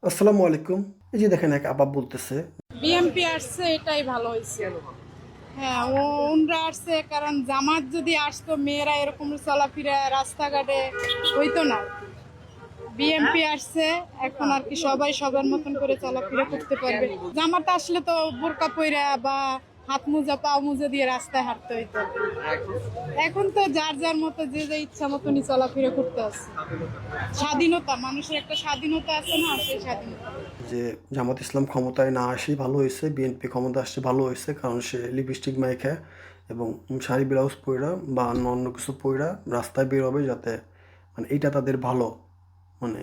আসসালামু আলাইকুম। এই যে দেখেন এক আপা বলতেছে বিএমপি আসছে এটাই ভালো হয়েছে। হ্যাঁ, ওনরা আসছে কারণ জামাত যদি আসতো মেয়েরা এরকম চলাফেরা রাস্তাঘাটে হইতো না। বিএমপি আসছে, এখন আর কি সবাই সবার মতন করে চলাফেরা করতে পারবে। জামাত আসলে তো বোরকা পইরা বা হাত মোজা পা মোজা দিয়ে রাস্তায় হাঁটতে হইতো। এখন তো যার যার মতো যে যে ইচ্ছা মতনই চলাফেরা করতে আছে। স্বাধীনতা, মানুষের একটা স্বাধীনতা আছে না, সেই স্বাধীনতা। যে জামাত ইসলাম ক্ষমতায় না আসেই ভালো হয়েছে, বিএনপি ক্ষমতা আসছে ভালো হয়েছে, কারণ সে লিপস্টিক মাইখা এবং শাড়ি ব্লাউজ পইরা বা অন্য কিছু পইরা রাস্তায় বের হবে, যাতে মানে এইটা তাদের ভালো, মানে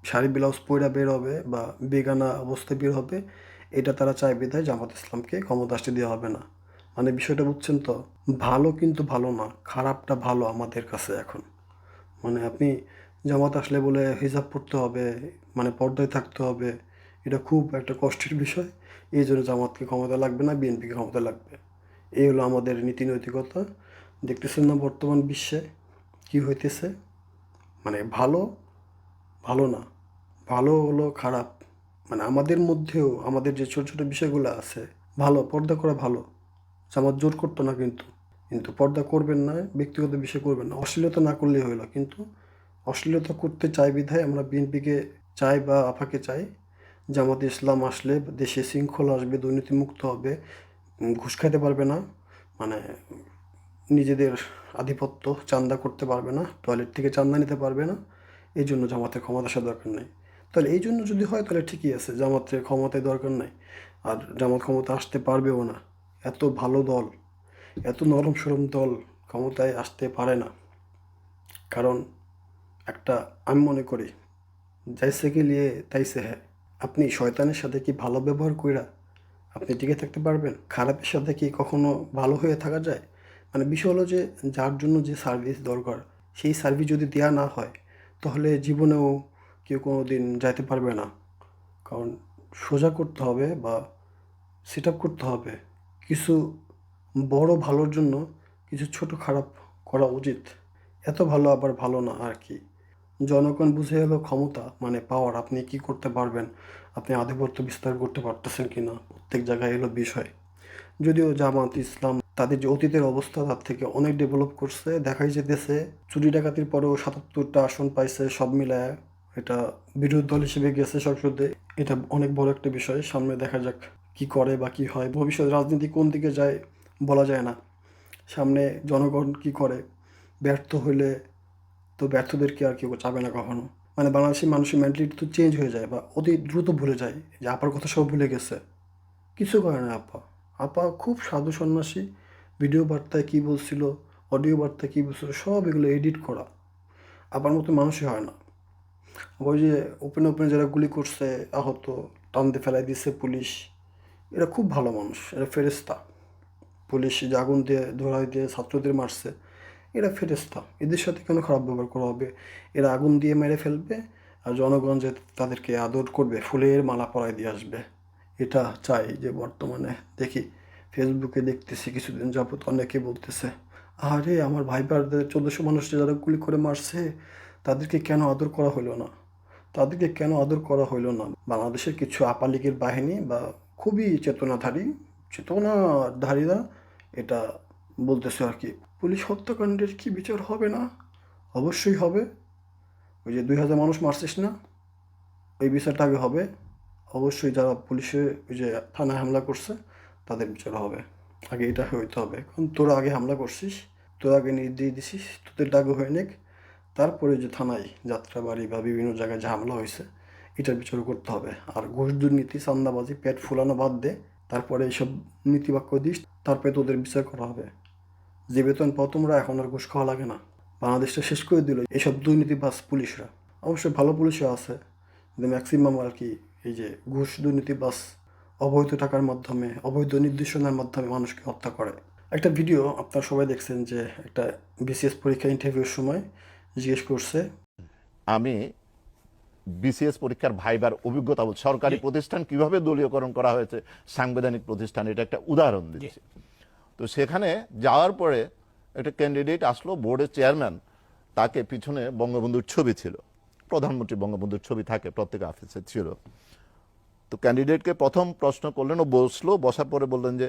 শাড়ি ব্লাউজ পইরা বের হবে বা বেগানা অবস্থায় বের হবে, এটা তারা চায় বিধায় জামাত ইসলামকে ক্ষমতা আসতে দেওয়া হবে না। মানে বিষয়টা বুঝছেন তো? ভালো কিন্তু ভালো না, খারাপটা ভালো আমাদের কাছে এখন। মানে আপনি জামাত আসলে বলে হিজাব পড়তে হবে, মানে পর্দায় থাকতে হবে, এটা খুব একটা কষ্টের বিষয়। এই জন্য জামাতকে ক্ষমতা লাগবে না, বিএনপিকে ক্ষমতা লাগবে। এই হলো আমাদের নীতি নৈতিকতা। দেখতেছেন না বর্তমান বিশ্বে কি হইতেছে? মানে ভালো ভালো না, ভালো হলো খারাপ। মানে আমাদের মধ্যেও আমাদের যে ছোট ছোট বিষয়গুলো আছে, ভালো পর্দা করা ভালো। জামাত জোর করতো না, কিন্তু কিন্তু পর্দা করবেন না, ব্যক্তিগত বিষয় করবেন না, অশ্লীলতা না করলেই হইলো। কিন্তু অশ্লীলতা করতে চাই বিধায় আমরা বিএনপিকে চাই বা আপাকে চাই। জামাতে ইসলাম আসলে দেশে শৃঙ্খলা আসবে, দুর্নীতিমুক্ত হবে, ঘুষ খাইতে পারবে না, মানে নিজেদের আধিপত্য চান্দা করতে পারবে না, টয়লেট থেকে চান্দা নিতে পারবে না। এই জন্য জামাতের ক্ষমতা আসার দরকার নেই। তাহলে এই জন্য যদি হয় তাহলে ঠিকই আছে, জামাতের ক্ষমতায় দরকার নাই। আর জামাত ক্ষমতা আসতে পারবেও না। এত ভালো দল, এত নরম সরম দল ক্ষমতায় আসতে পারে না। কারণ একটা, আমি মনে করি যাইছে কি লিয়ে তাইছে হ্যাঁ। আপনি শয়তানের সাথে কি ভালো ব্যবহার কইরা আপনি টিকে থাকতে পারবেন? খারাপের সাথে কি কখনো ভালো হয়ে থাকা যায়? মানে বিষয় হলো যে যার জন্য যে সার্ভিস দরকার, সেই সার্ভিস যদি দেয়া না হয়, তাহলে জীবনেও কেউ কোনো দিন যাইতে পারবে না। কারণ সোজা করতে হবে বা সেট আপ করতে হবে। কিছু বড় ভালোর জন্য কিছু ছোট খারাপ করা উচিত। এত ভালো আবার ভালো না আর কি। জনগণ বুঝে এলো ক্ষমতা মানে পাওয়ার, আপনি কি করতে পারবেন, আপনি আধিপত্য বিস্তার করতে পারতেছেন কিনা, প্রত্যেক জায়গায় এলো বিষয়। যদিও জামাত ইসলাম তাদের যে অতীতের অবস্থা তার থেকে অনেক ডেভেলপ করছে, দেখাই যেতেছে। চুরি ডাকাতির পরেও ৭৭টা আসন পাইছে সব মিলায়। এটা বিরোধী দল হিসেবে গেছে সংসদে, এটা অনেক বড় একটা বিষয়। সামনে দেখা যাক কি করে বা কি হয়, ভবিষ্যৎ রাজনীতি কোন দিকে যায় বলা যায় না। সামনে জনগণ কি করে, ব্যর্থ হইলে তো ব্যর্থদেরকে আর কেউ চাবে না কখনো। মানে বাংলাদেশি মানুষের মেন্টালিটি তো চেঞ্জ হয়ে যায় বা অতি দ্রুত ভুলে যায়, যে আপার কথা সব ভুলে গেছে। কিছু করে না আপা। আপা খুব সাধু সন্ন্যাসী, ভিডিও বার্তায় কী বলছিল, অডিও বার্তায় কী বলছিল, সব এগুলো এডিট করা। আপার মতো মানুষই হয় না। ওই যে ওপেনে ওপেনে যারা গুলি করছে, আহত, টানতে ফেলাই দিচ্ছে পুলিশ, এরা খুব ভালো মানুষ, এরা ফেরেস্তা। পুলিশ যে আগুন দিয়ে ধরাই দিয়ে ছাত্রদের মারছে, এরা ফেরেস্তা। এদের সাথে কেন খারাপ ব্যবহার করা হবে? এরা আগুন দিয়ে মেরে ফেলবে আর জনগণ যে তাদেরকে আদর করবে, ফুলের মালা পরায় দিয়ে আসবে। এটা চাই যে বর্তমানে দেখি ফেসবুকে দেখতেছি কিছুদিন যাবত অনেকে বলতেছে, আরে আমার ভাইবারদের ১৪০০ মানুষকে যারা গুলি করে মারছে তাদেরকে কেন আদর করা হলো না, তাদেরকে কেন আদর করা হইলো না। বাংলাদেশের কিছু আপার লীগের বাহিনী বা খুবই চেতনাধারীরা এটা বলতেছে আর কি। পুলিশ হত্যাকাণ্ডের কি বিচার হবে না? অবশ্যই হবে। ওই যে ২০০০ মানুষ মারছিস না, ওই বিচারটা আগে হবে। অবশ্যই যারা পুলিশে ওই যে থানায় হামলা করছে তাদের বিচার হবে। আগে এটা হইতে হবে, কারণ তোরা আগে হামলা করছিস, তোরা আগে নির্দেশ দিছিস, তোদের দাগে হয়ে নেক। তারপরে যে থানায় যাত্রাবাড়ি বা বিভিন্ন জায়গায় যে হামলা হয়েছে এটার বিচার করতে হবে। আর ঘুষ দুর্নীতি চাঁদাবাজি পেট ফুলানো বাদ দে, তারপরে এইসব নীতিবাক্য দিস, তারপরে তোদের বিচার করা হবে। যে বেতন পাও তোমরা, এখন আর ঘুষ খাওয়া লাগে না। বাংলাদেশটা শেষ করে দিল এইসব দুর্নীতিবাজ পুলিশরা। অবশ্যই ভালো পুলিশও আছে, কিন্তু ম্যাক্সিমাম আর কি এই যে ঘুষ দুর্নীতিবাজ অবৈধ টাকার মাধ্যমে, অবৈধ নির্দেশনার মাধ্যমে মানুষকে হত্যা করে। একটা ভিডিও আপনারা সবাই দেখছেন যে একটা বিসিএস পরীক্ষা ইন্টারভিউর সময় জিজ্ঞেস করছে, আমি বিসিএস পরীক্ষার ভাইবার অভিজ্ঞতা বলছি, সরকারি প্রতিষ্ঠান কিভাবে দলীয়করণ করা হয়েছে, সাংবিধানিক প্রতিষ্ঠান, এটা একটা উদাহরণ দিচ্ছি। তো সেখানে যাওয়ার পরে একটা ক্যান্ডিডেট আসলো, বোর্ডের চেয়ারম্যান, তাকে পিছনে বঙ্গবন্ধুর ছবি ছিল, প্রধানমন্ত্রী বঙ্গবন্ধুর ছবি থাকে, প্রত্যেক অফিসে ছিল। তো ক্যান্ডিডেটকে প্রথম প্রশ্ন করলেন, ও বসলো, বসার পরে বললেন যে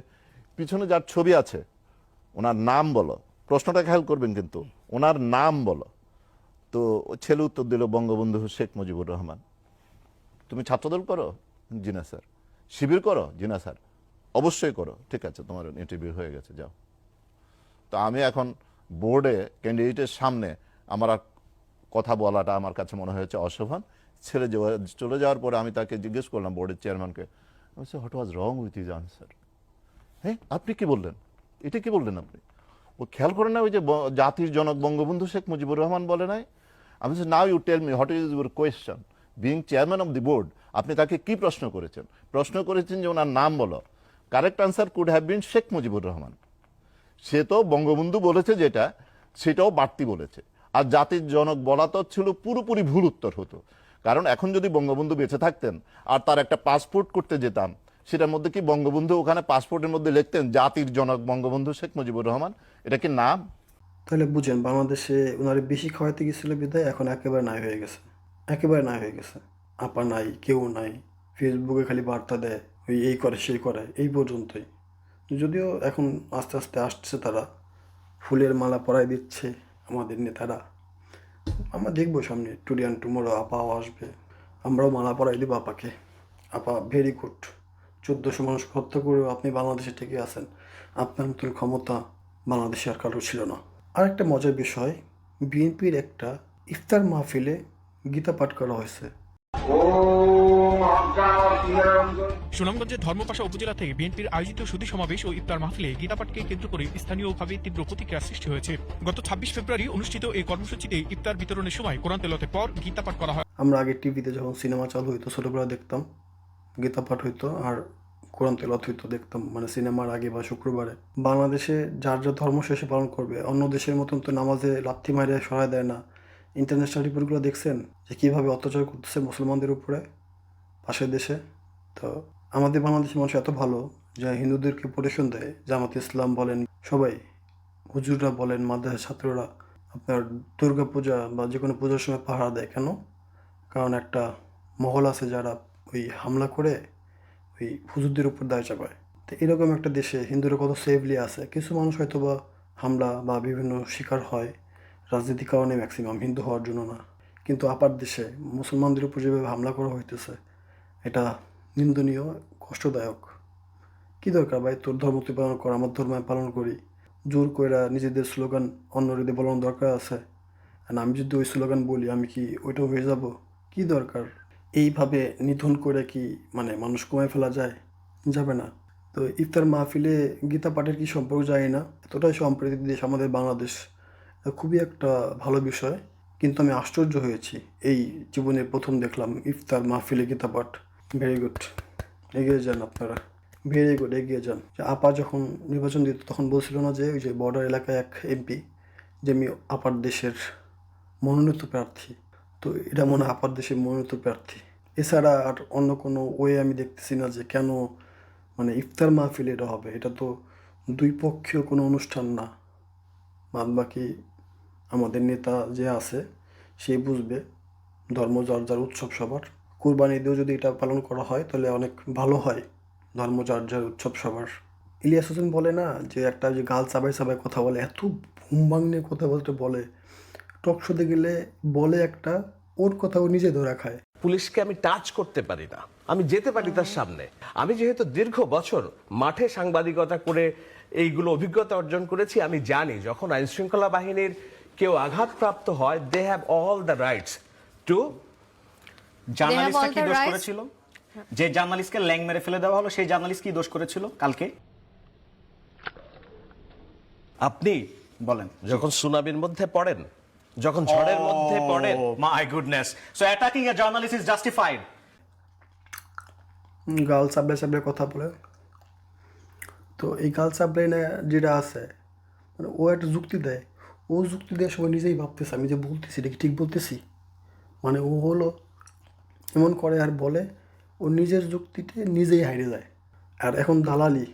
পিছনে যার ছবি আছে ওনার নাম বলো। প্রশ্নটা খেয়াল করবেন কিন্তু, ওনার নাম বলো। তো ছেলে উত্তর দিল বঙ্গবন্ধু শেখ মুজিবুর রহমান। তুমি ছাত্রদল করো? জি না স্যার। শিবির করো? জি না স্যার। অবশ্যই করো। ঠিক আছে, তোমার ইন্টারভিউ হয়ে গেছে, যাও। তো আমি এখন বোর্ডে ক্যান্ডিডেটের সামনে আমার আর কথা বলাটা আমার কাছে মনে হয়েছে অশোভন। চলে যাওয়ার পরে আমি তাকে জিজ্ঞেস করলাম, বোর্ডের চেয়ারম্যানকে, what was wrong with his answer? হ্যাঁ, আপনি কি বললেন, এটা কি বললেন আপনি? ও খেয়াল করে না, ওই যে জাতির জনক বঙ্গবন্ধু শেখ মুজিবুর রহমান বলে নাই? আমি বলছি, now you tell me what is your question, being chairman of the board. আপনি তাকে কি প্রশ্ন করেছেন? প্রশ্ন করেছেন যে ওনার নাম বলো। Correct answer could have been Sheikh Mujibur Rahman. সে তো বঙ্গবন্ধু বলেছে যেটা, সেটাও বাড়তি বলেছে। আর জাতির জনক বলা তো ছিল পুরোপুরি ভুল উত্তর হতো। কারণ এখন যদি বঙ্গবন্ধু বেঁচে থাকতেন আর তার একটা পাসপোর্ট করতে যেতাম, সেটার মধ্যে কি বঙ্গবন্ধু ওখানে পাসপোর্টের মধ্যে লিখতেন জাতির জনক বঙ্গবন্ধু শেখ মুজিবুর রহমান? এটা কি নাম? তাহলে বুঝেন, বাংলাদেশে ওনারে বেশি খাওয়াইতে গেছিল বিধায় এখন একেবারে নাই হয়ে গেছে, একেবারে নাই হয়ে গেছে। আপা নাই, কেউ নাই, ফেসবুকে খালি বার্তা দেয়, ওই এই করে সেই করে, এই পর্যন্তই। যদিও এখন আস্তে আস্তে আসছে, তারা ফুলের মালা পরাই দিচ্ছে আমাদের নেতারা। আমরা দেখবো সামনে, টুডে অ্যান্ড টুমোরো আপাও আসবে, আমরাও মালা পরাই দেবো আপাকে। আপা ভেরি গুড, 1400 মানুষ হত্যা করেও আপনি বাংলাদেশে টিকে আছেন। আপনার মতন ক্ষমতা বাংলাদেশে আর কারো ছিল না। আর একটা মজার বিষয়, বিএনপির একটা ইফতার মাহফিলে গীতা পাঠ করা হয়েছে। সুনামগঞ্জের ধর্মপাশা উপজেলা থেকে বিএনপির আয়োজিত সুধী সমাবেশ ও ইফতার মাহফিলে গীতাপাঠকে কেন্দ্র করে স্থানীয়ভাবে তীব্র প্রতিক্রিয়া সৃষ্টি হয়েছে। গত 26 ফেব্রুয়ারি অনুষ্ঠিত এই কর্মসূচিতে ইফতার বিতরণের সময় কোরআন তেলাওয়াতের পর গীতাপাঠ করা হয়। আমরা আগে টিভিতে যখন সিনেমা চালু হইতো ছোটোবেলা দেখতাম, গীতা পাঠ হইতো আর কোরআন তেলাওয়াত হইতো, দেখতাম মানে সিনেমার আগে বা শুক্রবারে। বাংলাদেশে যার যা ধর্ম শেষে পালন করবে, অন্য দেশের মতন তো নামাজে লাথি মারে সরায় দেয় না। ইন্টারন্যাশনাল রিপোর্টগুলো দেখছেন যে কীভাবে অত্যাচার করতেছে মুসলমানদের উপরে পাশের দেশে। তো আমাদের বাংলাদেশের মানুষ এত ভালো যে হিন্দুদেরকে প্রোটেকশন দেয়, জামাত ইসলাম বলেন, সবাই, হুজুররা বলেন, মাদ্রাসার ছাত্ররা আপনার দুর্গা পূজা বা যে কোনো পুজোর সময় পাহারা দেয়। কেন? কারণ একটা মহল আছে যারা ওই হামলা করে ওই হুজুরদের উপর দায় চাপায়। তো এরকম একটা দেশে হিন্দুরা কত সেফলি আছে। কিছু মানুষ হয়তো বা হামলা বা বিভিন্ন শিকার হয় রাজনীতির কারণে, ম্যাক্সিমাম হিন্দু হওয়ার জন্য না। কিন্তু আপার দেশে মুসলমানদের উপর যেভাবে হামলা করা হইতেছে, এটা নিন্দনীয়, কষ্টদায়ক। কী দরকার ভাই, তোর ধর্ম তুই পালন কর, আমার ধর্ম আমি পালন করি। জোর কইরা নিজেদের স্লোগান অন্যদের বলানোর দরকার আছে? আর আমি যদি ওই স্লোগান বলি, আমি কি ওইটাও হয়ে যাব? কি দরকার? এইভাবে নিধন করে কি মানে মানুষ কমে ফেলা যায়? যাবে না। তো ইফতার মাহফিলে গীতা পাঠের কি সম্পর্ক জানি না, এতটাই সম্প্রীতির দেশ আমাদের বাংলাদেশ, খুবই একটা ভালো বিষয়। কিন্তু আমি আশ্চর্য হয়েছি, এই জীবনে প্রথম দেখলাম ইফতার মাহফিলে গীতা পাঠ। ভেরি গুড, এগিয়ে যান আপনারা, ভেরি গুড, এগিয়ে যান। যে আপা যখন নির্বাচন দিত তখন বলছিল না যে ওই যে বর্ডার এলাকায় এক এমপি যে আমি আপার দেশের মনোনীত প্রার্থী? তো এটা মনে হয় আপার দেশের মনোনীত প্রার্থী। এছাড়া আর অন্য কোনো ওয়ে আমি দেখতেছি না যে কেন মানে ইফতার মাহফিল এটা হবে। এটা তো দুই পক্ষীয় কোনো অনুষ্ঠান না। বাদ বাকি আমাদের নেতা যে আছে সে বুঝবে, ধর্ম যার যার, উৎসব সবার। কুরবানি ঈদেও যদি এটা পালন করা হয় তাহলে অনেক ভালো হয়, ধর্ম যার যার, উৎসব সবার। ইলিয়াস হোসেন বলে না যে একটা যে গাল চাবাই চাবাই কথা বলে, এত ভুমভাং নিয়ে কথা বলতে বলে, টক শোতে গেলে বলে একটা, ওর কথা ও নিজে ধরা খায়। পুলিশকে আমি টাচ করতে পারি না, আমি যেতে পারি তার সামনে। আমি যেহেতু দীর্ঘ বছর মাঠে সাংবাদিকতা করে এইগুলো অভিজ্ঞতা অর্জন করেছি, আমি জানি যখন আইন শৃঙ্খলা বাহিনীর কেউ আঘাতপ্রাপ্ত হয়, they have all the rights to. জার্নালিস্টটা কি দোষ করেছিল? যে জার্নালিস্টকে ল্যাং মেরে ফেলে দেওয়া হলো, সেই জার্নালিস্ট কি দোষ করেছিল কালকে? আপনি বলেন। যখন সুনামির মধ্যে পড়েন, যখন ঝড়ের মধ্যে পড়েন, my goodness, so attacking a journalist is justified. গাল চাবড়ে চাবড়ে কথা বলে। তো এই গাল চাবড়ে না যেটা আছে, মানে ও একটা যুক্তি দেয়, ও যুক্তি দেওয়ার সময় নিজেই ভাবতেছে আমি যে বলতেছি এটা কি ঠিক বলতেছি। মানে ও হলো এমন করে আর বলে, ও নিজের যুক্তিতে নিজেই হারিয়ে যায়। আর এখন দালালি,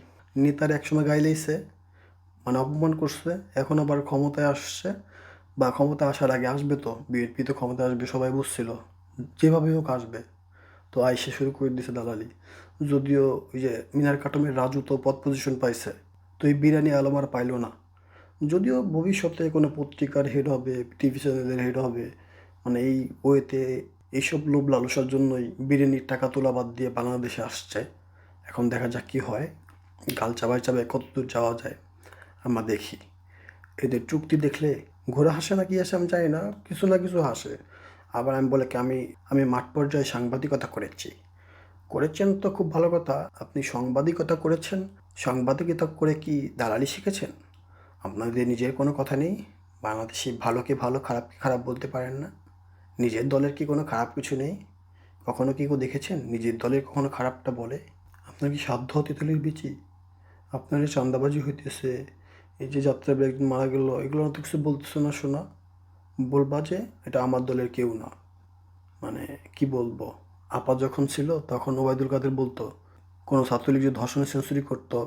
নেতার একসময় গাইলেইছে, মানে অপমান করছে, এখন আবার ক্ষমতায় আসছে, বা ক্ষমতা আসার আগে আসবে, তো বিএনপি তো ক্ষমতা আসবে সবাই বুঝছিল, যেভাবে হোক আসবে। তো আইসে শুরু করে দিছে দালালি। যদিও ওই যে মিনার কাটমের রাজু তো পদ পজিশন পাইছে, তো এই বিরিয়ানি আলম আর পাইলো না। যদিও ভবিষ্যতে কোনো পত্রিকার হেড হবে, টিভি চ্যানেলের হেড হবে, মানে এই ওয়েতে এইসব লোভ লালসার জন্যই বিরিয়ানির টাকা তোলা বাদ দিয়ে বাংলাদেশে আসছে। এখন দেখা যাক কী হয়, গাল চাবায় চাবায় কতদূর যাওয়া যায় আমরা দেখি। এদের চুক্তি দেখলে ঘোড়া হাসে না কি হাসে আমি জানি না, কিছু না কিছু হাসে। আবার আমি বলে কি আমি মাঠ পর্যায়ে সাংবাদিকতা করেছেন তো খুব ভালো কথা। আপনি সাংবাদিকতা করেছেন, সাংবাদিকতা করে কি দালালি শিখেছেন? আপনাদের নিজের কোনো কথা নেই? বাংলাদেশি ভালোকে ভালো, খারাপকে খারাপ বলতে পারেন না? নিজের দলের কি কোনো খারাপ কিছু নেই? কখনো কি কেউ দেখেছেন নিজের দলের কখনো খারাপটা বলে? আপনার কি সাধ্য তেঁতুলির বিচি? আপনার এই চাঁদাবাজি হইতেছে, এই যে যাত্রায় একজন মারা গেল, এগুলো তো কিছু বলতেছো না শোনা? বলবা যে এটা আমার দলের কেউ না। মানে কি বলবো, আপা যখন ছিল তখন ওবায়দুল কাদের বলতো কোনো ছাত্রলীগ যে ধর্ষণে সেঞ্চুরি করতো,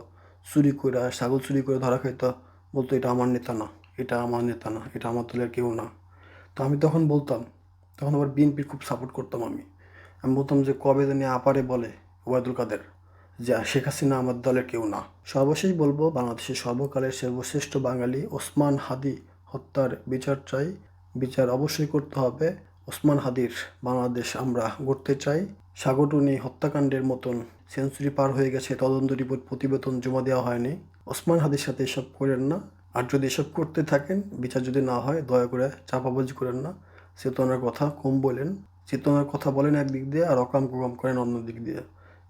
চুরি করে ছাগল চুরি করে ধরা খাইতো, বলতো এটা আমার নেতা না, এটা আমার নেতা না, এটা আমার দলের কেউ না। তো আমি তখন বলতাম, তখন আবার বিএনপির খুব সাপোর্ট করতাম আমি বলতাম যে কবে জানি আপারে বলে ওবায়দুল কাদের যে শেখ হাসিনা আমার দলের কেউ না। সর্বশেষ বলবো, বাংলাদেশের সর্বকালের সর্বশ্রেষ্ঠ বাঙালি ওসমান হাদি হত্যার বিচার চাই, বিচার অবশ্যই করতে হবে। ওসমান হাদির বাংলাদেশ আমরা গড়তে চাই। সাগরটুনি হত্যাকাণ্ডের মতন সেঞ্চুরি পার হয়ে গেছে, তদন্ত রিপোর্ট প্রতিবেদন জমা দেওয়া হয়নি। ওসমান হাদির সাথে এসব করেন না, আর যদি এসব করতে থাকেন, বিচার যদি না হয় দয়া করে চাপাবাজি করেন না। চেতনার কথা কম বলেন, চেতনার কথা বলেন একদিক দিয়ে আর অকাম কুকাম করেন অন্য দিক দিয়ে।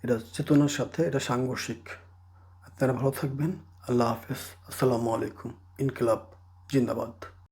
এটা চেতনার সাথে এটা সাংঘর্ষিক। আপনারা ভালো থাকবেন। আল্লাহ হাফেজ। আসসালামু আলাইকুম। ইনকিলাব জিন্দাবাদ।